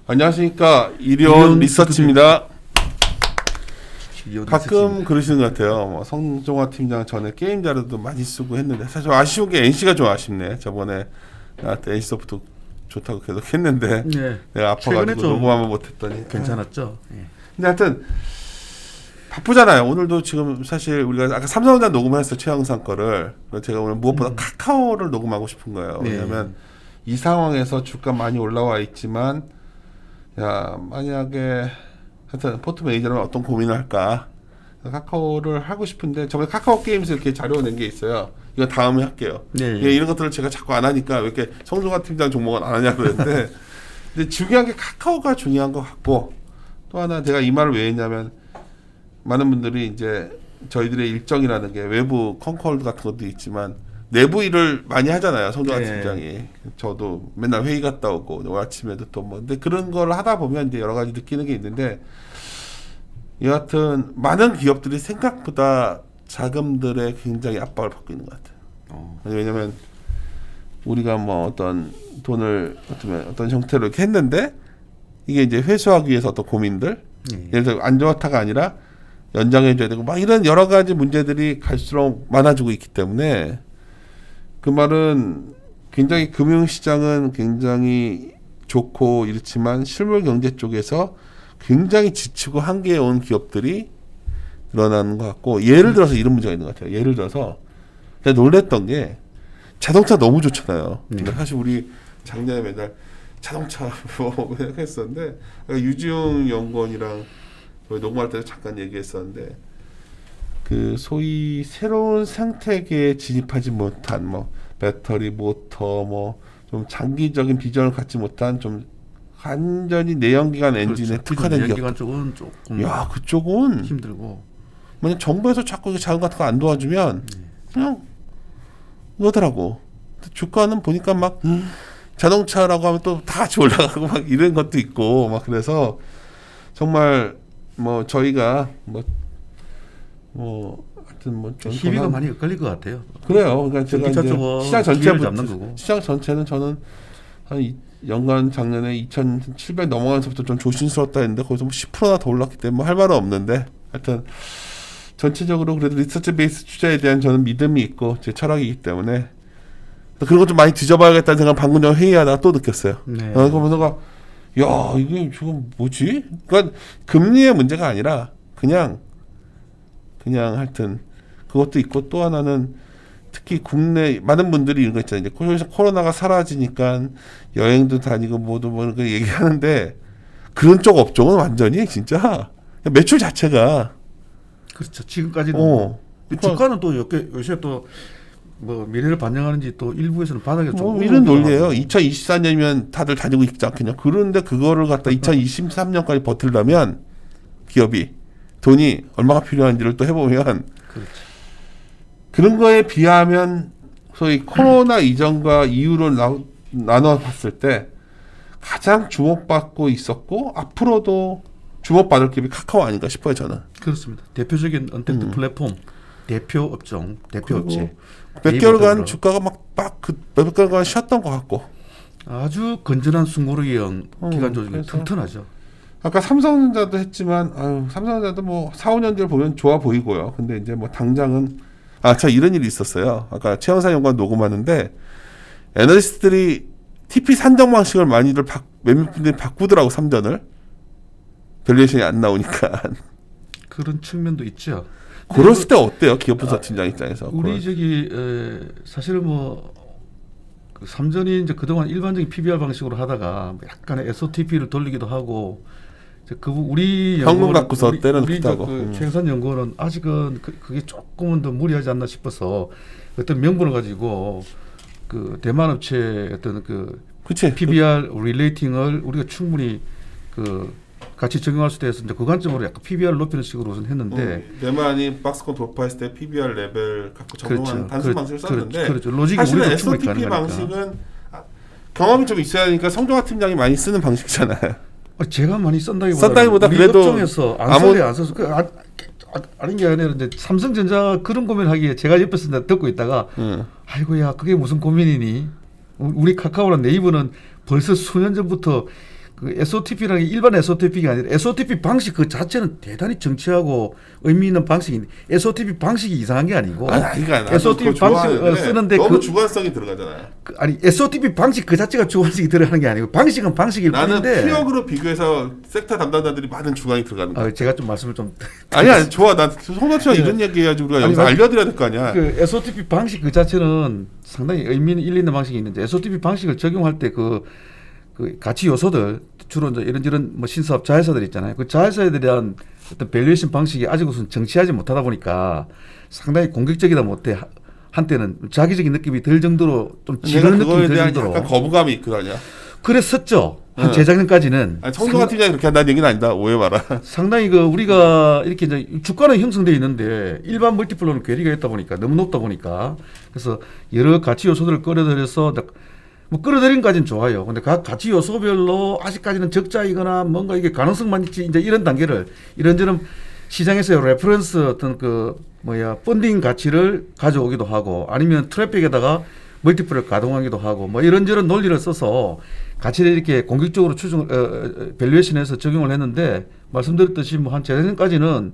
안녕하십니까. 이리온 리서치입니다. 이리온 가끔 리서치입니다. 그러시는 것 같아요. 뭐 성종화 팀장 전에 게임 자료도 많이 쓰고 했는데 사실 아쉬운 게 NC가 좀 아쉽네. 저번에 나한테 NC소프트 좋다고 계속 했는데 네. 내가 최근에 아파가지고 좀 녹음하면 못했더니 괜찮았죠. 예. 근데 하여튼 바쁘잖아요. 오늘도 지금 사실 우리가 아까 삼성전자 녹음을 했어요. 최영상 거를. 제가 오늘 무엇보다 카카오를 녹음하고 싶은 거예요. 네. 왜냐면 이 상황에서 주가 많이 올라와 있지만 야 만약에 하여튼 포트 매니저는 어떤 고민을 할까 카카오를 하고 싶은데 저번에 카카오 게임에서 이렇게 자료 낸 게 있어요. 이거 다음에 할게요. 네. 예, 이런 것들을 제가 자꾸 안 하니까 왜 이렇게 성종화 팀장 종목은 안 하냐고 그랬는데 근데 중요한 게 카카오가 중요한 것 같고 또 하나 제가 이 말을 왜 했냐면 많은 분들이 이제 저희들의 일정이라는 게 외부 컨콜 같은 것도 있지만 내부 일을 많이 하잖아요. 성종화 네. 팀장이. 저도 맨날 회의 갔다 오고 오늘 아침에도 또 뭐 근데 그런 걸 하다 보면 이제 여러 가지 느끼는 게 있는데 여하튼 많은 기업들이 생각보다 자금들에 굉장히 압박을 받고 있는 것 같아요. 왜냐면 우리가 뭐 어떤 돈을 어떤 형태로 이렇게 했는데 이게 이제 회수하기 위해서 어떤 고민들 예를 들어 안 좋다가 아니라 연장해줘야 되고 막 이런 여러 가지 문제들이 갈수록 많아지고 있기 때문에 그 말은 굉장히 금융시장은 굉장히 좋고 이렇지만 실물 경제 쪽에서 굉장히 지치고 한계에 온 기업들이 늘어나는 것 같고 예를 들어서 이런 문제가 있는 것 같아요. 예를 들어서 제가 놀랬던 게 자동차 너무 좋잖아요. 근데 사실 우리 작년에 맨날 자동차 뭐 했었는데 유지용 연구원이랑 저희 녹음할 때 잠깐 얘기했었는데 그 소위 새로운 생태계에 진입하지 못한 뭐 배터리 모터 뭐 좀 장기적인 비전을 갖지 못한 좀 완전히 내연기관 엔진에 그렇죠. 특화된 내연기관 기업. 쪽은 조금 야 그쪽은 힘들고 만약 정부에서 자꾸 자금 같은 거 안 도와주면 그냥 이러더라고. 주가는 보니까 막 자동차라고 하면 또 다 같이 올라가고 막 이런 것도 있고 막 그래서 정말 뭐 저희가 뭐 하여튼 뭐 희비가 많이 엇갈릴 것 같아요. 그래요. 그러니까 제가 이제 시장 전체 잡는 거고. 시장 전체는 저는 한 연간 작년에 2,700 넘어가면서부터 좀 조심스럽다 했는데 거기서 뭐 10%나 더 올랐기 때문에 할 말은 없는데 하여튼 전체적으로 그래도 리서치 베이스 투자에 대한 저는 믿음이 있고 제 철학이기 때문에 그런 거 좀 많이 뒤져봐야겠다는 생각 방금 전 회의하다가 또 느꼈어요. 네. 그러면서 야 이게 지금 뭐지? 그러니까 금리의 문제가 아니라 그냥 하여튼 그것도 있고 또 하나는 특히 국내 많은 분들이 이런 거 있잖아요. 이제 코로나가 사라지니까 여행도 다니고 뭐도 뭐 이런 거 얘기하는데 그런 쪽 업종은 완전히 진짜 매출 자체가 그렇죠. 지금까지는 주가는 또 요새 또 뭐 미래를 반영하는지 또 일부에서는 바닥에 좀 이런 논리예요. 2024년이면 다들 다니고 있지 않겠냐. 그런데 그거를 갖다 2023년까지 버틸려면 기업이 돈이 얼마가 필요한지를 또 해보면 그렇죠. 그런 거에 비하면 소위 코로나 이전과 이후로 나눠 봤을 때 가장 주목받고 있었고 앞으로도 주목받을 기업이 카카오 아닌가 싶어요 저는. 그렇습니다. 대표적인 언택트 플랫폼 대표 업종 대표 업체 몇 개월간 주가가 몇 개월간 쉬었던 것 같고 아주 건전한 숨고르기형 기간 조직이 튼튼하죠. 아까 삼성전자도 했지만 삼성전자도 뭐 4, 5년 뒤를 보면 좋아 보이고요. 근데 이제 뭐 당장은 저 이런 일이 있었어요. 아까 최영사 연구원 녹음하는데 애널리스트들이 TP 산정 방식을 많이들 몇몇 분들이 바꾸더라고 삼전을 밸류에이션이 안 나오니까 그런 측면도 있죠. 그랬을 때 어때요? 기업 분석 팀장 입장에서 우리 저기 사실은 뭐 그 삼전이 이제 그동안 일반적인 PBR 방식으로 하다가 약간의 SOTP를 돌리기도 하고 그 우리 현금 갖고서 때려넣기도 그 최영산 연구원은 아직은 그게 조금은 더 무리하지 않나 싶어서 어떤 명분을 가지고 그 대만 업체 어떤 그 PBR 릴레이팅을 우리가 충분히 그 같이 적용할 수 있어서 이제 그 관점으로 약간 PBR을 높이는 식으로 우선 했는데 대만이 박스권 돌파했을 때 PBR 레벨 갖고 적용하는 단순 방식을 썼는데 그렇죠. 로직이 사실은 SOTP 방식은 경험이 좀 있어야 하니까 성종화 팀장이 많이 쓰는 방식이잖아요. 제가 많이 쓴다기보다 우리 그래도 업종에서 안 써서 아닌 게 아니라 이제 삼성전자 그런 고민하기에 제가 옆에서 듣고 있다가 아이고야 그게 무슨 고민이니? 우리 카카오랑 네이버는 벌써 수년 전부터 그 SOTP라는 게 일반 SOTP가 아니라 SOTP 방식 그 자체는 대단히 정치하고 의미 있는 방식인데 SOTP 방식이 이상한 게 아니고 그러니까 SOTP 방식 쓰는데 너무 주관성이 들어가잖아요. 아니 SOTP 방식 그 자체가 주관식이 들어가는 게 아니고 방식은 방식일 나는 뿐인데 피역으로 비교해서 섹터 담당자들이 많은 주관이 들어가는 거야. 제가 좀 말씀을 좀 아니 좋아. 난 송도치가 네. 이런 얘기해야지 우리가 아니, 여기서 알려드려야 될 거 아니야. 그 SOTP 방식 그 자체는 상당히 의미 있는 방식이 있는데 SOTP 방식을 적용할 때 그 가치 요소들 주로 이제 이런 뭐 신사업 자회사들 있잖아요. 그 자회사에 대한 어떤 밸류에이션 방식이 아직은 정치하지 못하다 보니까 상당히 공격적이다 못해 한때는 자기적인 느낌이 들 정도로 좀 지르는 느낌이 들 정도로 약간 거부감이 있거든요. 그랬었죠. 한 재작년까지는. 청소가 팀장이 그렇게 한다는 얘기는 아니다. 오해 마라. 상당히 그 우리가 이렇게 이제 주가는 형성돼 있는데 일반 멀티플로는 괴리가 있다 보니까 너무 높다 보니까 그래서 여러 가치 요소들을 끌어들여서 뭐 끌어들인까지는 좋아요. 근데 각 가치 요소별로 아직까지는 적자이거나 뭔가 이게 가능성만 있지 이제 이런 단계를 이런저런 시장에서의 레퍼런스 어떤 펀딩 가치를 가져오기도 하고 아니면 트래픽에다가 멀티플을 가동하기도 하고 뭐 이런저런 논리를 써서 가치를 이렇게 공격적으로 밸류에이션해서 적용을 했는데 말씀드렸듯이 뭐 한 재작년까지는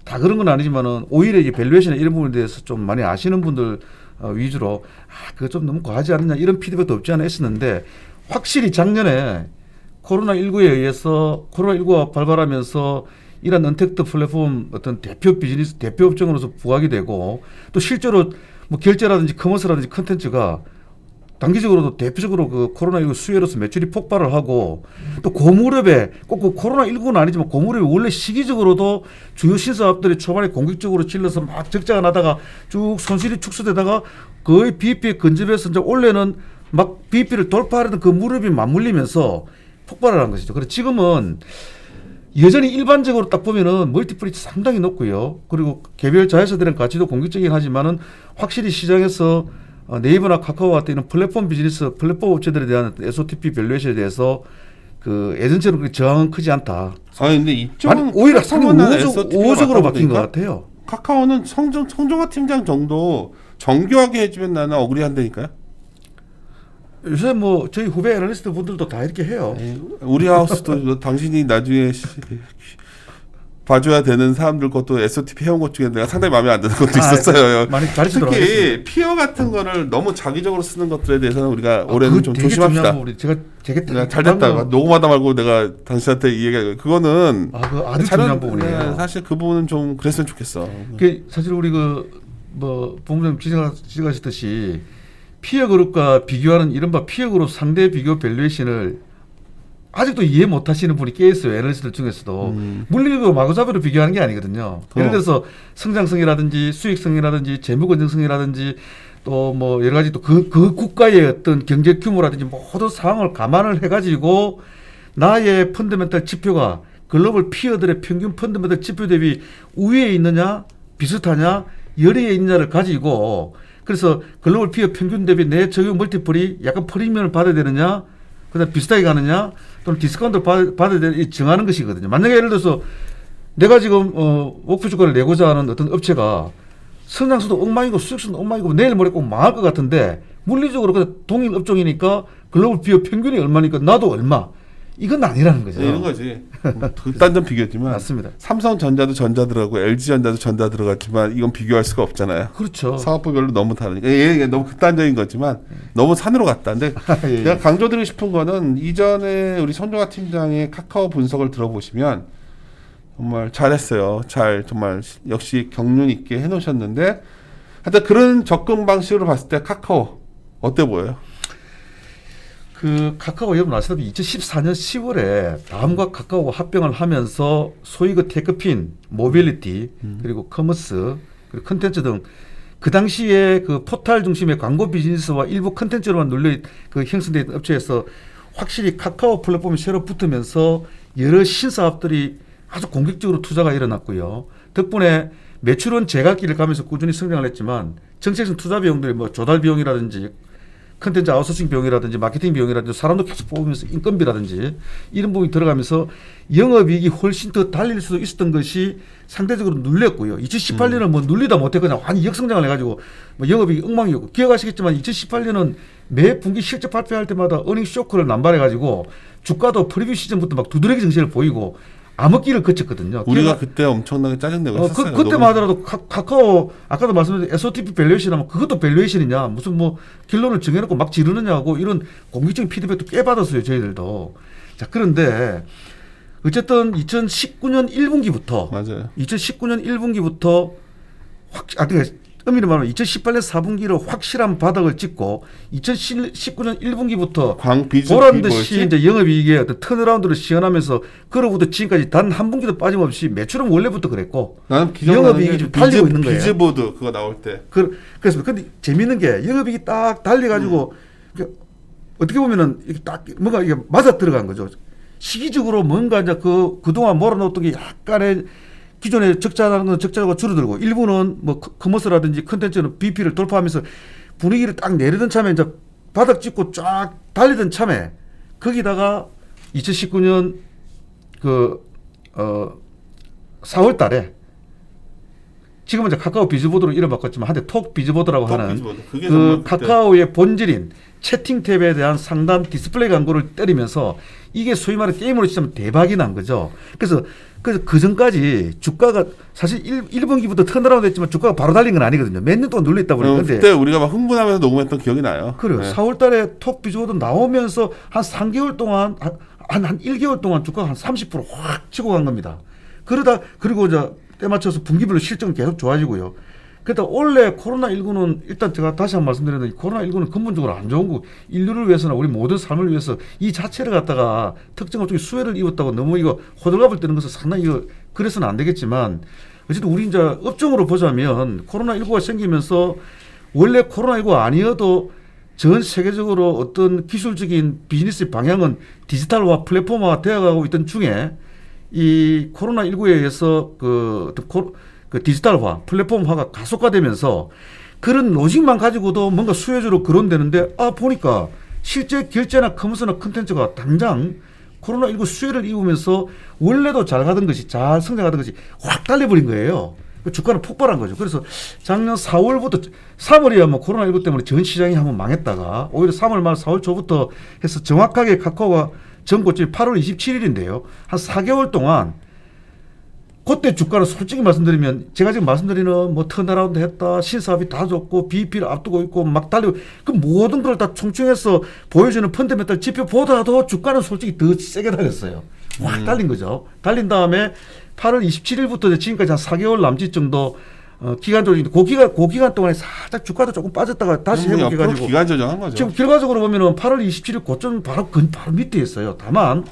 다 그런 건 아니지만은 오히려 이 밸류에이션 이런 부분에 대해서 좀 많이 아시는 분들 위주로 그거 좀 너무 과하지 않느냐 이런 피드백도 없지 않아 있었는데 확실히 작년에 코로나19에 의해서 코로나19가 발발하면서 이런 언택트 플랫폼 어떤 대표 비즈니스 대표 업종으로서 부각이 되고 또 실제로 뭐 결제라든지 커머스라든지 컨텐츠가 단기적으로도 대표적으로 그 코로나19 수혜로서 매출이 폭발을 하고 또 고무렵에 꼭 그 코로나19는 아니지만 고무렵이 원래 시기적으로도 주요 신사업들이 초반에 공격적으로 질러서 막 적자가 나다가 쭉 손실이 축소되다가 거의 BEP에 근접해서 이제 올해는 막 BEP를 돌파하려던 그 무렵이 맞물리면서 폭발을 한 것이죠. 그래서 지금은 여전히 일반적으로 딱 보면은 멀티플이 상당히 높고요. 그리고 개별 자회사들은 가치도 공격적이긴 하지만은 확실히 시장에서 네이버나 카카오 같은 이런 플랫폼 비즈니스, 플랫폼 업체들에 대한 SOTP 밸류에이션에 대해서 그 예전처럼 그렇게 저항은 크지 않다. 아니 근데 이쪽은 오히려 상당히 우호적으로 바뀐 것 같아요. 카카오는 성종화 팀장 정도 정교하게 해주면 나는 억울해한다니까요. 요새 뭐 저희 후배 애널리스트 분들도 다 이렇게 해요. 우리 하우스도 당신이 나중에 봐줘야 되는 사람들 것도 SOTP 해온 것 중에 내가 상당히 마음에 안 드는 것도 있었어요. 많이 가르치도록 특히 하겠습니다. 피어 같은 거를 너무 자기적으로 쓰는 것들에 대해서는 우리가 올해는 좀 조심합시다. 제가 잘 됐다. 녹음하다 말고 내가 당신한테 이 얘기 그거는 그거 아주 중요한 부분이에요. 사실 그 부분은 좀 그랬으면 좋겠어. 사실 우리 본부장님 지적하셨듯이 피어 그룹과 비교하는 이른바 피어 그룹 상대 비교 밸류에이션을 아직도 이해 못 하시는 분이 꽤 있어요. 애널리스트들 중에서도. 물리적으로 마구잡이로 비교하는 게 아니거든요. 예를 들어서 성장성이라든지 수익성이라든지 재무 건전성이라든지 또 뭐 여러 가지 또 그 국가의 어떤 경제 규모라든지 모든 상황을 감안을 해가지고 나의 펀더멘탈 지표가 글로벌 피어들의 평균 펀더멘탈 지표 대비 우위에 있느냐 비슷하냐 열의에 있느냐를 가지고 그래서 글로벌 피어 평균 대비 내 적용 멀티플이 약간 프리미엄을 받아야 되느냐 그다음 비슷하게 가느냐 또는 디스카운트를 받아야 되느냐 정하는 것이거든요. 만약에 예를 들어서 내가 지금 목표 주가를 내고자 하는 어떤 업체가 성장수도 엉망이고 수익성도 엉망이고 내일 모레 꼭 망할 것 같은데 물리적으로 그냥 동일 업종이니까 글로벌 피어 평균이 얼마니까 나도 얼마 이건 아니라는 거죠. 이런 거지. 극단적 비교지만 맞습니다. 삼성전자도 전자 들어가고 LG전자도 전자 들어갔지만 이건 비교할 수가 없잖아요. 그렇죠. 사업부별로 너무 다르니까 얘 너무 극단적인 거지만 너무 산으로 갔다. 근데 예. 내가 강조드리고 싶은 거는 이전에 우리 손종화 팀장의 카카오 분석을 들어보시면 정말 잘했어요. 정말 역시 경륜 있게 해놓으셨는데 하여튼 그런 접근 방식으로 봤을 때 카카오 어때 보여요? 그 카카오 여러분 아시다시피 2014년 10월에 다음과 카카오가 합병을 하면서 소위 그 테크핀, 모빌리티 그리고 커머스 그리고 컨텐츠 등 그 당시에 그 포탈 중심의 광고 비즈니스와 일부 컨텐츠로만 눌려 그 형성된 업체에서 확실히 카카오 플랫폼이 새로 붙으면서 여러 신사업들이 아주 공격적으로 투자가 일어났고요. 덕분에 매출은 제각기를 가면서 꾸준히 성장을 했지만 정책성 투자 비용들이 뭐 조달 비용이라든지 컨텐츠 아웃소싱 비용이라든지 마케팅 비용이라든지 사람도 계속 뽑으면서 인건비라든지 이런 부분이 들어가면서 영업이익이 훨씬 더 달릴 수도 있었던 것이 상대적으로 눌렸고요. 2018년은 뭐 눌리다 못해 그냥 완전 역성장을 해가지고 뭐 영업이익이 엉망이었고 기억하시겠지만 2018년은 매 분기 실적 발표할 때마다 어닝 쇼크를 남발해가지고 주가도 프리뷰 시즌부터 막 두드러기 정신을 보이고 암흑기를 거쳤거든요. 우리가 그때 엄청나게 짜증내고 했었어요. 그때만 하더라도 카카오 아까도 말씀드린 SOTP 밸류에이션 하면 그것도 밸류에이션이냐 무슨 뭐 결론을 정해놓고 막 지르느냐고 이런 공격적인 피드백도 꽤 받았어요 저희들도. 자 그런데 어쨌든 2019년 1분기부터 맞아요. 2019년 1분기부터 그러니까 엄밀히 말하면 2018년 4분기로 확실한 바닥을 찍고 2019년 1분기부터 보란 듯이 이제 영업이익의 어떤 턴어라운드를 시연하면서 그로부터 지금까지 단 한 분기도 빠짐없이 매출은 원래부터 그랬고 영업이익이 좀 달리고 있는 거예요. 비즈보드 그거 나올 때. 그래서 근데 재밌는 게 영업이익이 딱 달려가지고 어떻게 보면은 이게 딱 뭔가 이게 맞아 들어간 거죠. 시기적으로 뭔가 이제 그동안 몰아놓았던 게 약간의 기존에 적자라는 건 적자가 줄어들고 일부는 뭐 커머스라든지 컨텐츠는 BP를 돌파하면서 분위기를 딱 내리던 참에 이제 바닥 찍고 쫙 달리던 참에 거기다가 2019년 4월 달에 지금은 이제 카카오 비즈보드로 이름 바꿨지만 한때 톡 비즈보드라고 하는 그 카카오의 본질인 채팅 탭에 대한 상단 디스플레이 광고를 때리면서 이게 소위 말해 게임으로 치자면 대박이 난 거죠. 그래서 그 전까지 주가가 사실 1분기부터 턴어라운드 했지만 주가가 바로 달린 건 아니거든요. 몇 년 동안 눌렸다 보니까. 그때 우리가 막 흥분하면서 녹음했던 기억이 나요. 그래요. 네. 4월 달에 톡 비즈보드 나오면서 한 3개월 동안 한 1개월 동안 주가가 한 30%확 치고 간 겁니다. 그리고 이제 때 맞춰서 분기별로 실적은 계속 좋아지고요. 그러다 원래 코로나19는 일단 제가 다시 한번 말씀드렸는데 코로나19는 근본적으로 안 좋은 거 인류를 위해서나 우리 모든 삶을 위해서 이 자체를 갖다가 특정 업종이 수혜를 입었다고 너무 이거 호들갑을 뜨는 것은 상당히 이거 그래서는 안 되겠지만 어쨌든 우리 이제 업종으로 보자면 코로나19가 생기면서 원래 코로나19 아니어도 전 세계적으로 어떤 기술적인 비즈니스 방향은 디지털화 플랫폼화가 되어가고 있던 중에 이 코로나19에 의해서 그 디지털화, 플랫폼화가 가속화되면서 그런 로직만 가지고도 뭔가 수혜주로 거론되는데 보니까 실제 결제나 커머스나 컨텐츠가 당장 코로나19 수혜를 입으면서 원래도 잘 가던 것이 잘 성장하던 것이 확 달려버린 거예요. 주가는 폭발한 거죠. 그래서 작년 4월부터 3월이야 뭐 코로나19 때문에 전 시장이 한번 망했다가 오히려 3월 말 4월 초부터 해서 정확하게 카카오가 전 고점이 8월 27일인데요. 한 4개월 동안 그때 주가는 솔직히 말씀드리면 제가 지금 말씀드리는 뭐 턴어라운드 했다 신사업이 다 좋고 BP를 앞두고 있고 막 달리고 그 모든 걸 다 총칭해서 보여주는 펀더멘탈 지표보다도 주가는 솔직히 더 세게 달렸어요. 확 달린 거죠. 달린 다음에 8월 27일부터 지금까지 한 4개월 남짓 정도 기간 조정인데 그 기간 동안에 살짝 주가도 조금 빠졌다가 다시 회복해가지고 기간 조정한 거죠. 지금 결과적으로 보면은 8월 27일 고점 바로 밑에 있어요. 다만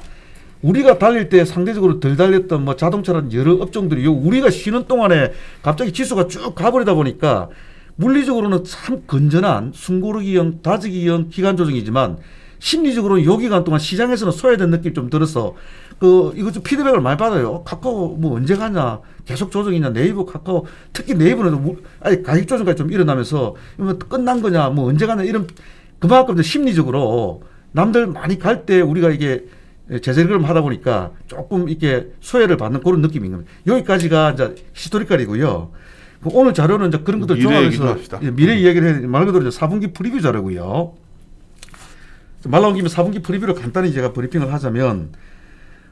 우리가 달릴 때 상대적으로 덜 달렸던 뭐 자동차라는 여러 업종들이 우리가 쉬는 동안에 갑자기 지수가 쭉 가버리다 보니까 물리적으로는 참 건전한 숨고르기형 다지기형 기간 조정이지만 심리적으로는 요 기간 동안 시장에서는 소외된 느낌이 좀 들어서 이거 좀 피드백을 많이 받아요. 카카오 뭐 언제 가냐 계속 조정이냐 네이버 카카오 특히 네이버는 아니 가격 조정까지 좀 일어나면서 뭐 끝난 거냐 뭐 언제 가냐 이런 그만큼 심리적으로 남들 많이 갈 때 우리가 이게 제재를 하다 보니까 조금 이렇게 소외를 받는 그런 느낌인 겁니다. 여기까지가 이제 히스토리컬이고요. 오늘 자료는 이제 그런 것들 종합해서 미래 이야기를 해야 말 그대로 이제 4분기 프리뷰 자료고요. 말 나온 김에 4분기 프리뷰를 간단히 제가 브리핑을 하자면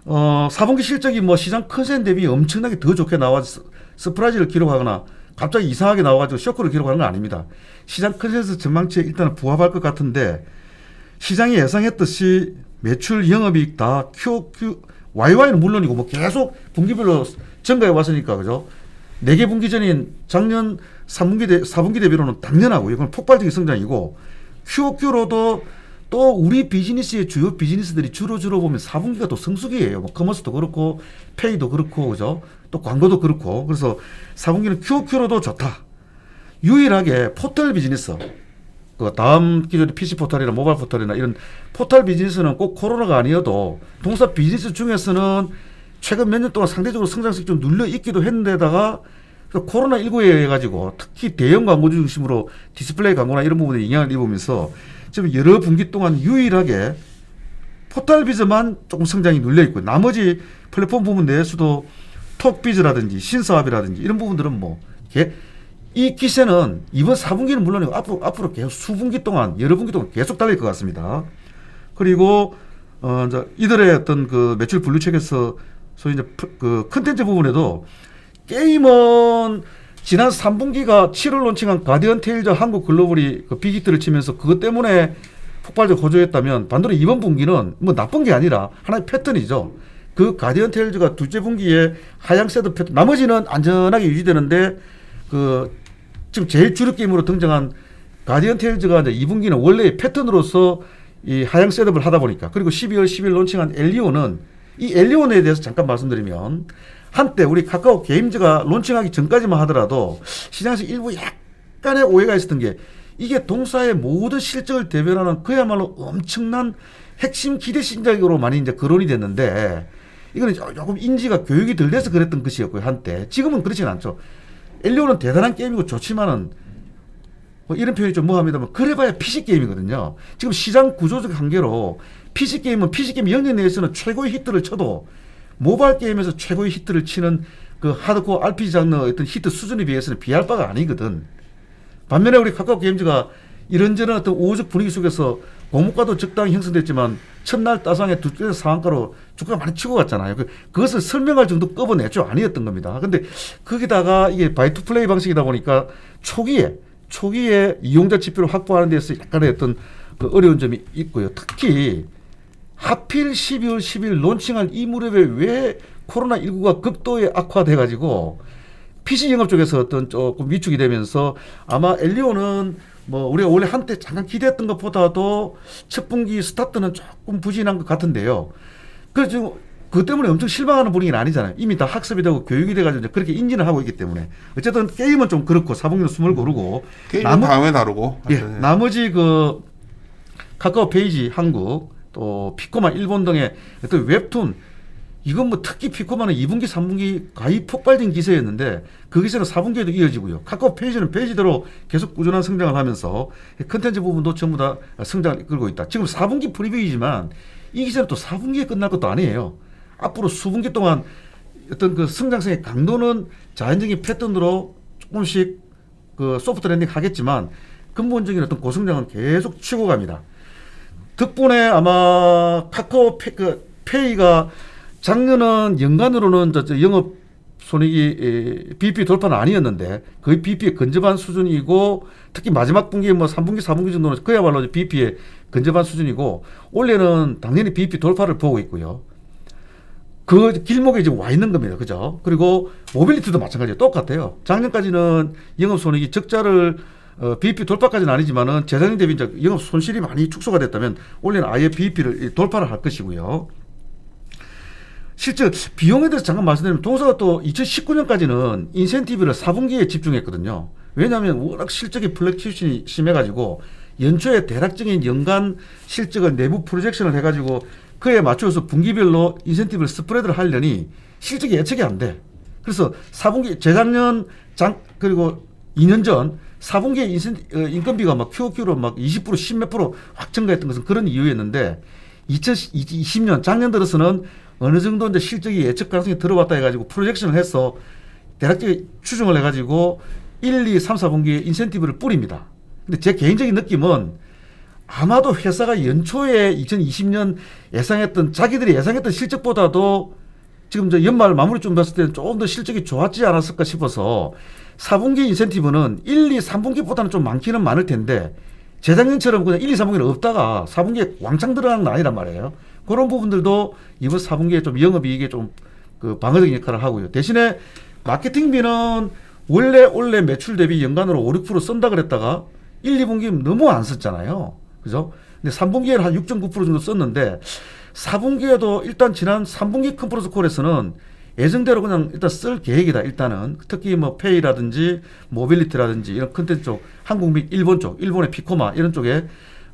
4분기 실적이 뭐 시장 컨센 대비 엄청나게 더 좋게 나와서 서프라이즈를 기록하거나 갑자기 이상하게 나와가지고 쇼크를 기록하는 건 아닙니다. 시장 컨센서스 전망치에 일단은 부합할 것 같은데 시장이 예상했듯이 매출 영업이익 다 QOQ YY는 물론이고 뭐 계속 분기별로 증가해 왔으니까 그죠? 4개 분기 전인 작년 4분기 대비로는 당연하고요. 이건 폭발적인 성장이고 QOQ로도 또 우리 비즈니스의 주요 비즈니스들이 주로 보면 4분기가 또 성수기예요. 뭐 커머스도 그렇고 페이도 그렇고 그죠? 또 광고도 그렇고 그래서 4분기는 QOQ로도 좋다. 유일하게 포털 비즈니스 그 다음 기존의 PC 포털이나 모바일 포털이나 이런 포털 비즈니스는 꼭 코로나가 아니어도 동사 비즈니스 중에서는 최근 몇 년 동안 상대적으로 성장성이 좀 눌려 있기도 했는데다가 코로나19에 의해 가지고 특히 대형 광고주 중심으로 디스플레이 광고나 이런 부분에 영향을 입으면서 지금 여러 분기 동안 유일하게 포털 비즈만 조금 성장이 눌려 있고 나머지 플랫폼 부분 내에서도 톡 비즈라든지 신사업이라든지 이런 부분들은 뭐 이 기세는 이번 4분기는 물론이고 앞으로 계속 수분기 동안 여러 분기 동안 계속 달릴 것 같습니다. 그리고 이제 이들의 어떤 그 매출 분류책에서 소위 이제 그 컨텐츠 부분에도 게임은 지난 3분기가 7월 론칭한 가디언 테일즈 한국 글로벌이 그 빅히트를 치면서 그것 때문에 폭발적 호조했다면 반대로 이번 분기는 뭐 나쁜 게 아니라 하나의 패턴이죠. 그 가디언 테일즈가 둘째 분기에 하향세드 패턴, 나머지는 안전하게 유지되는데 그 지금 제일 주력 게임으로 등장한 가디언 테일즈가 이제 2분기는 원래의 패턴으로서 이 하향 셋업을 하다 보니까 그리고 12월 10일 론칭한 엘리온은 이 엘리온에 대해서 잠깐 말씀드리면 한때 우리 카카오 게임즈가 론칭하기 전까지만 하더라도 시장에서 일부 약간의 오해가 있었던 게 이게 동사의 모든 실적을 대변하는 그야말로 엄청난 핵심 기대 신작으로 많이 이제 거론이 됐는데 이거는 조금 인지가 교육이 덜 돼서 그랬던 것이었고요 한때. 지금은 그렇진 않죠. 엘리온은 대단한 게임이고 좋지만은 뭐 이런 표현이 좀 뭐합니다만 그래봐야 PC 게임이거든요. 지금 시장 구조적 한계로 PC 게임은 PC 게임 영역 내에서는 최고의 히트를 쳐도 모바일 게임에서 최고의 히트를 치는 그 하드코어 RPG 장르의 어떤 히트 수준에 비해서는 비할 바가 아니거든. 반면에 우리 카카오 게임즈가 이런저런 어떤 우호적 분위기 속에서 공모가도 적당히 형성됐지만 첫날 따상에 두째 상한가로 주가가 많이 치고 갔잖아요. 그것을 설명할 정도 급은 애초 아니었던 겁니다. 근데 거기다가 이게 바이투 플레이 방식이다 보니까 초기에 이용자 지표를 확보하는 데서 약간의 어떤 그 어려운 점이 있고요. 특히 하필 12월 10일 론칭할 이 무렵에 왜 코로나19가 극도의 악화돼가지고 PC 영업 쪽에서 어떤 조금 위축이 되면서 아마 엘리온은 뭐 우리가 원래 한때 잠깐 기대했던 것보다도 첫 분기 스타트는 조금 부진한 것 같은데요. 그래서 그 때문에 엄청 실망하는 분위기는 아니잖아요. 이미 다 학습이 되고 교육이 돼가지고 이제 그렇게 인지는 하고 있기 때문에 어쨌든 게임은 좀 그렇고 4분기는 숨을 고르고 게임은 다음에 다루고 예, 나머지 그 카카오 페이지 한국 또 피코마 일본 등의 어떤 웹툰 이건 뭐 특히 피코마는 2분기 3분기 거의 폭발된 기세였는데 그 기세는 4분기에도 이어지고요. 카카오 페이지는 페이지대로 계속 꾸준한 성장을 하면서 컨텐츠 부분도 전부 다 성장을 이끌고 있다. 지금 4분기 프리뷰이지만 이 기세는 또 4분기에 끝날 것도 아니에요. 앞으로 수분기 동안 어떤 그 성장성의 강도는 자연적인 패턴으로 조금씩 그 소프트 랜딩 하겠지만 근본적인 어떤 고성장은 계속 치고 갑니다. 덕분에 아마 카카오 페이가 작년은 연간으로는 영업 손익이 BP 돌파는 아니었는데 거의 BP에 근접한 수준이고 특히 마지막 분기 뭐 3분기 4분기 정도는 그야말로 BP에 근접한 수준이고 올해는 당연히 BP 돌파를 보고 있고요. 그 길목에 지금 와 있는 겁니다. 그죠? 그리고 모빌리티도 마찬가지예요. 똑같아요. 작년까지는 영업 손익이 적자를 BP 돌파까지는 아니지만은 재작년 대비 이제 영업 손실이 많이 축소가 됐다면 올해는 아예 BP를 돌파를 할 것이고요. 실제 비용에 대해서 잠깐 말씀드리면 동사가 또 2019년까지는 인센티브를 4분기에 집중했거든요. 왜냐하면 워낙 실적이 플렉츄션이 심해가지고 연초에 대략적인 연간 실적을 내부 프로젝션을 해가지고 그에 맞춰서 분기별로 인센티브를 스프레드를 하려니 실적이 예측이 안 돼. 그래서 4분기 재작년 그리고 2년 전 4분기에 인건비가 막 QOQ로 막 20% 10몇 프로 확 증가했던 것은 그런 이유였는데 2020년 작년 들어서는 어느 정도 이제 실적이 예측 가능성이 들어왔다 해가지고 프로젝션을 해서 대략적인 추정을 해가지고 1, 2, 3, 4분기에 인센티브를 뿌립니다. 근데 제 개인적인 느낌은 아마도 회사가 연초에 2020년 자기들이 예상했던 실적보다도 지금 이제 연말 마무리 좀 봤을 때는 조금 더 실적이 좋았지 않았을까 싶어서 4분기 인센티브는 1, 2, 3분기보다는 좀 많기는 많을 텐데 재작년처럼 그냥 1, 2, 3분기는 없다가 4분기에 왕창 들어가는 건 아니란 말이에요. 그런 부분들도 이번 4분기에 좀 영업이익에 좀 그 방어적인 역할을 하고요. 대신에 마케팅비는 원래 매출 대비 연간으로 5, 6% 쓴다 그랬다가 1, 2분기 너무 안 썼잖아요. 그죠? 근데 3분기에는 한 6.9% 정도 썼는데 4분기에도 일단 지난 3분기 컨퍼런스 콜에서는 예정대로 그냥 일단 쓸 계획이다. 일단은 특히 뭐 페이라든지 모빌리티라든지 이런 컨텐츠 쪽, 한국 및 일본 쪽, 일본의 피코마 이런 쪽에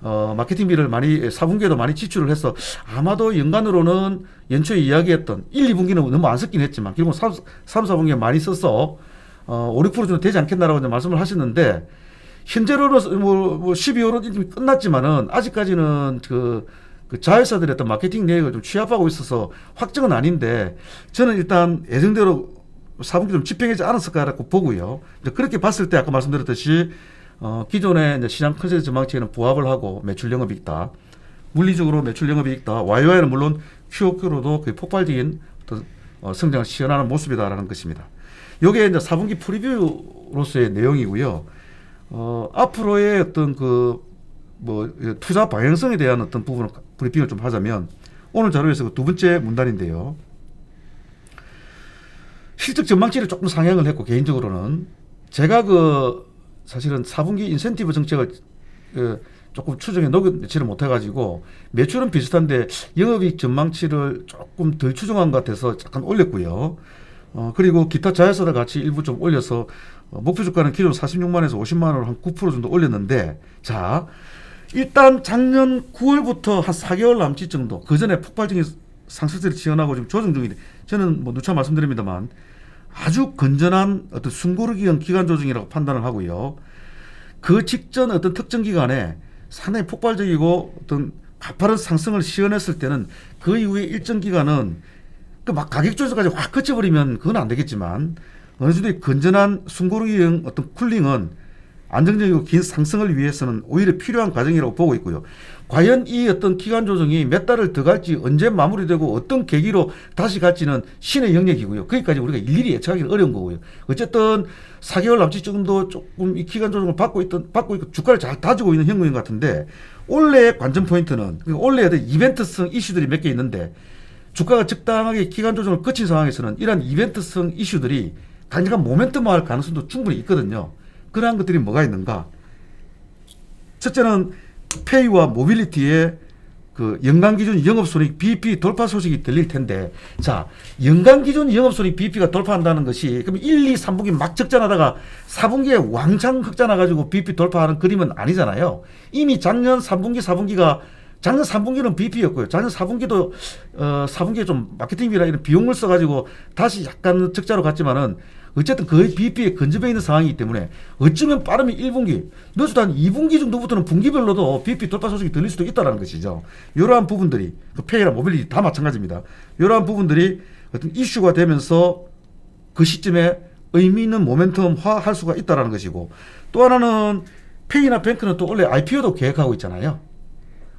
마케팅비를 많이 4분기에도 많이 지출을 해서 아마도 연간으로는 연초에 이야기했던 1, 2분기는 너무 안 썼긴 했지만 결국 3, 4분기에 많이 써서 5, 6% 정도 되지 않겠나라고 말씀을 하셨는데 현재로는 뭐 12월은 이미 끝났지만은 아직까지는 그 자회사들의 어떤 마케팅 내역을 좀 취합하고 있어서 확정은 아닌데 저는 일단 예정대로 4분기 좀 집행하지 않았을까라고 보고요. 이제 그렇게 봤을 때 아까 말씀드렸듯이 기존의 이제 시장 컨센서스 전망치에는 부합을 하고 매출 영업이 있다. 물리적으로 매출 영업이 있다. YOY는 물론 QOQ로도 거의 폭발적인 어떤 성장을 시현하는 모습이다라는 것입니다. 이게 이제 4분기 프리뷰로서의 내용이고요. 앞으로의 어떤 뭐 투자 방향성에 대한 어떤 부분을 브리핑을 좀 하자면 오늘 자료에서 두 번째 문단인데요. 실적 전망치를 조금 상향을 했고 개인적으로는 제가 사실은 4분기 인센티브 정책을 조금 추정에 녹여내지를 못해가지고 매출은 비슷한데 영업이익 전망치를 조금 덜 추정한 것 같아서 잠깐 올렸고요. 그리고 기타 자회사들 같이 일부 좀 올려서 목표 주가는 기존 46만에서 50만 원을 한 9% 정도 올렸는데 자 일단 작년 9월부터 한 4개월 남짓 정도 그 전에 폭발적인 상승세를 지원하고 지금 조정 중인데 저는 뭐 누차 말씀드립니다만 아주 건전한 어떤 숨고르기형 기간 조정이라고 판단을 하고요. 그 직전 어떤 특정 기간에 상당히 폭발적이고 어떤 가파른 상승을 시현했을 때는 그 이후에 일정 기간은 막 가격 조정까지 확 거쳐버리면 그건 안 되겠지만 어느 정도의 건전한 숨고르기형 어떤 쿨링은 안정적이고 긴 상승을 위해서는 오히려 필요한 과정이라고 보고 있고요. 과연 이 어떤 기간 조정이 몇 달을 더 갈지 언제 마무리되고 어떤 계기로 다시 갈지는 신의 영역이고요. 거기까지 우리가 일일이 예측하기는 어려운 거고요. 어쨌든 4개월 남짓 정도 조금 이 기간 조정을 받고 있고 주가를 잘 다지고 있는 형국인 것 같은데 올해의 관전 포인트는 올해에 대한 이벤트성 이슈들이 몇 개 있는데 주가가 적당하게 기간 조정을 거친 상황에서는 이러한 이벤트성 이슈들이 강력한 모멘텀을 할 가능성도 충분히 있거든요. 그러한 것들이 뭐가 있는가? 첫째는 페이와 모빌리티의 그 연간 기준 영업손익 BP 돌파 소식이 들릴 텐데, 자, 연간 기준 영업손익 BP가 돌파한다는 것이 그럼 1, 2, 3분기 막 적자나다가 4분기에 왕창 흑자나가지고 BP 돌파하는 그림은 아니잖아요. 이미 작년 3분기, 4분기가 작년 3분기는 BP였고요. 작년 4분기도 4분기에 좀 마케팅비나 이런 비용을 써가지고 다시 약간 적자로 갔지만은 어쨌든 거의 BP에 근접해 있는 상황이기 때문에 어쩌면 빠르면 1분기, 늦어도 한 2분기 정도부터는 분기별로도 BP 돌파 소식이 들릴 수도 있다는 것이죠. 이러한 부분들이 그 페이나 모빌리티 다 마찬가지입니다. 이러한 부분들이 어떤 이슈가 되면서 그 시점에 의미 있는 모멘텀화 할 수가 있다는 것이고 또 하나는 페이나 뱅크는 또 원래 IPO도 계획하고 있잖아요.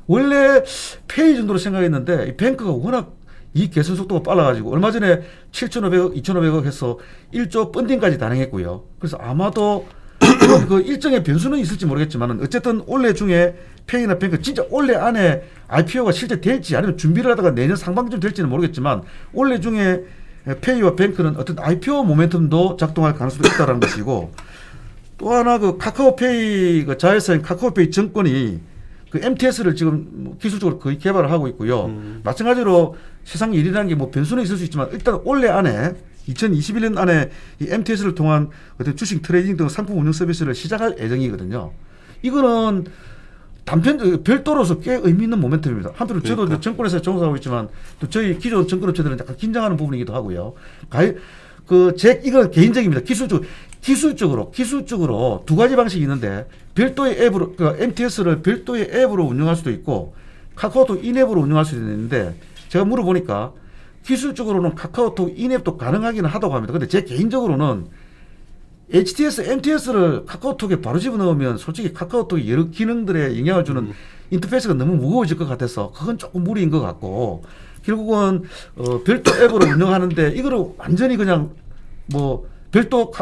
원래 페이 정도로 생각했는데 이 뱅크가 워낙 이 개선 속도가 빨라가지고 얼마 전에 7,500억, 2,500억 해서 1조 펀딩까지 단행했고요. 그래서 아마도 그 일정의 변수는 있을지 모르겠지만 어쨌든 올해 중에 페이나 뱅크 진짜 올해 안에 IPO가 실제 될지 아니면 준비를 하다가 내년 상반기쯤 될지는 모르겠지만 올해 중에 페이와 뱅크는 어떤 IPO 모멘텀도 작동할 가능성도 있다는 것이고 또 하나 그 카카오페이 그 자회사인 카카오페이 증권이 그 MTS를 지금 기술적으로 거의 개발을 하고 있고요. 마찬가지로 세상 일이라는 게 뭐 변수는 있을 수 있지만 일단 올해 안에 2021년 안에 이 MTS를 통한 어떤 주식 트레이딩 등 상품 운영 서비스를 시작할 예정이거든요. 이거는 별도로서 꽤 의미 있는 모멘텀입니다. 한편으로 저도 그러니까. 정권에서 종사하고 있지만 또 저희 기존 정권업체들은 약간 긴장하는 부분이기도 하고요. 이건 개인적입니다. 기술적으로 두 가지 방식이 있는데 별도의 앱으로, 그러니까 MTS를 별도의 앱으로 운영할 수도 있고 카카오톡 인앱으로 운영할 수도 있는데 제가 물어보니까 기술적으로는 카카오톡 인앱도 가능하기는 하다고 합니다. 근데 제 개인적으로는 HTS, MTS를 카카오톡에 바로 집어넣으면 솔직히 카카오톡의 여러 기능들에 영향을 주는 인터페이스가 너무 무거워질 것 같아서 그건 조금 무리인 것 같고 결국은 별도 앱으로 운영하는데 이거를 완전히 그냥 뭐 별도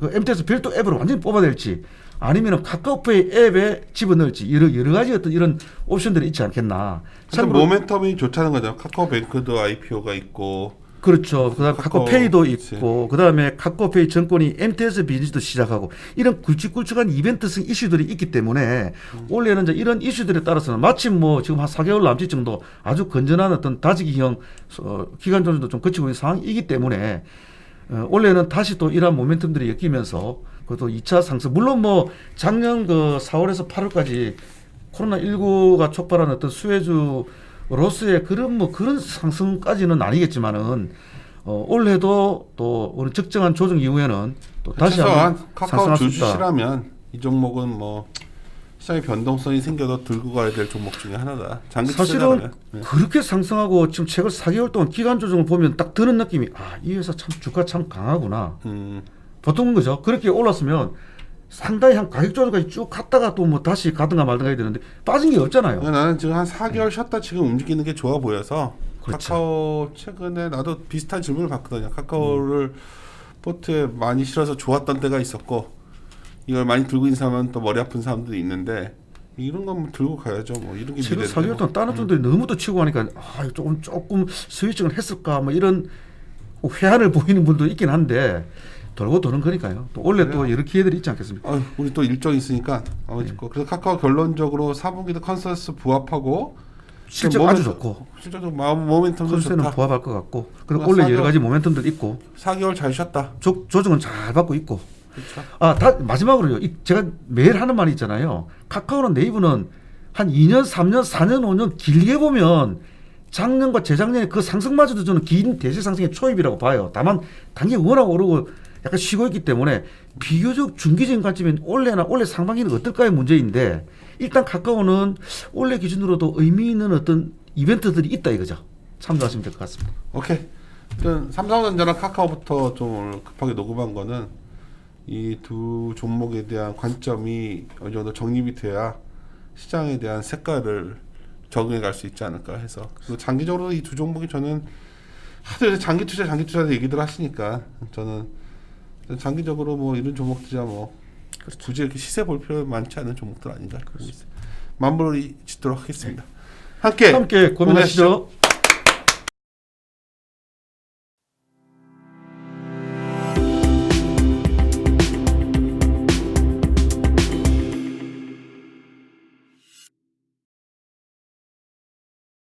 MTS 별도 앱으로 완전히 뽑아낼지 아니면 카카오페이 앱에 집어넣을지 여러 가지 어떤 이런 옵션들이 있지 않겠나. 참고로 모멘텀이 좋다는 거죠. 카카오뱅크도 IPO가 있고. 그렇죠. 그다음 카카오페이도 있고, 그다음에 카카오페이 증권이 MTS 비즈니스도 시작하고 이런 굵직굵직한 이벤트성 이슈들이 있기 때문에 올해는 이제 이런 이슈들에 따라서는 마침 뭐 지금 한 4개월 남짓 정도 아주 건전한 어떤 다지기형 기간 조정도 좀 거치고 있는 상황이기 때문에 올해는 다시 또 이러한 모멘텀들이 엮이면서 그것도 2차 상승. 물론 뭐 작년 그 4월에서 8월까지 코로나19가 촉발한 어떤 수혜주로서의 그런 상승까지는 아니겠지만은 올해도 또 어느 적정한 조정 이후에는 또 다시 한번 카카오 상승할 수 있다. 주주시라면 이 종목은 뭐 시장의 변동성이 생겨도 들고 가야 될 종목 중에 하나다. 장기 사실은 투자자라면. 네. 그렇게 상승하고 지금 최근 4개월 동안 기간 조정을 보면 딱 드는 느낌이 이 회사 참 주가 참 강하구나. 보통은 그죠. 그렇게 올랐으면 상당히 한 가격 조정까지 쭉 갔다가 또 뭐 다시 가든가 말든가 해야 되는데 빠진 게 없잖아요. 나는 지금 한 4개월 쉬었다 지금 움직이는 게 좋아 보여서 그렇죠. 카카오 최근에 나도 비슷한 질문을 받거든요. 카카오를 포트에 많이 실어서 좋았던 때가 있었고 이걸 많이 들고 있는 사람은 또 머리 아픈 사람도 있는데 이런 건 들고 가야죠. 뭐 이런 게 최근 미래인데 4개월 동안 다른 분들이 너무 또 치고 가니까 조금 스위칭을 했을까 뭐 이런 회한을 보이는 분도 있긴 한데 돌고 도는 거니까요. 또 원래 그래요. 또 여러 기회들이 있지 않겠습니까? 우리 또 일정이 있으니까 그래서 카카오 결론적으로 4분기도 컨센서스 부합하고 실적 아주 좋고 실적도 모멘텀도 컨센서스는 좋다. 부합할 것 같고 그리고 그러니까 원래 여러 가지 모멘텀들 있고 4개월 잘 쉬었다. 조정은 잘 받고 있고 그렇죠. 마지막으로요. 제가 매일 하는 말이 있잖아요. 카카오는 네이버는 한 2년, 3년, 4년, 5년 길게 보면 작년과 재작년에 그 상승마저도 저는 긴 대세 상승의 초입이라고 봐요. 다만 단기가 워낙 오르고 약간 쉬고 있기 때문에 비교적 중기적인 관점인 올해 상반기는 어떨까의 문제인데 일단 카카오는 올해 기준으로도 의미 있는 어떤 이벤트들이 있다 이거죠. 참조하시면 될 것 같습니다. 오케이. 일단 삼성전자랑 카카오부터 좀 오늘 급하게 녹음한 거는 이 두 종목에 대한 관점이 어느 정도 정립이 돼야 시장에 대한 색깔을 적응해 갈 수 있지 않을까 해서 그리고 장기적으로 이 두 종목이 저는 하도 장기 투자 얘기들 하시니까 저는 장기적으로 뭐 이런 종목들이야 뭐 굳이 이렇게 시세 볼 필요 많지 않은 종목들 아닌가 그러고 있어요. 마무리 짓도록 하겠습니다. 함께 고민하시죠.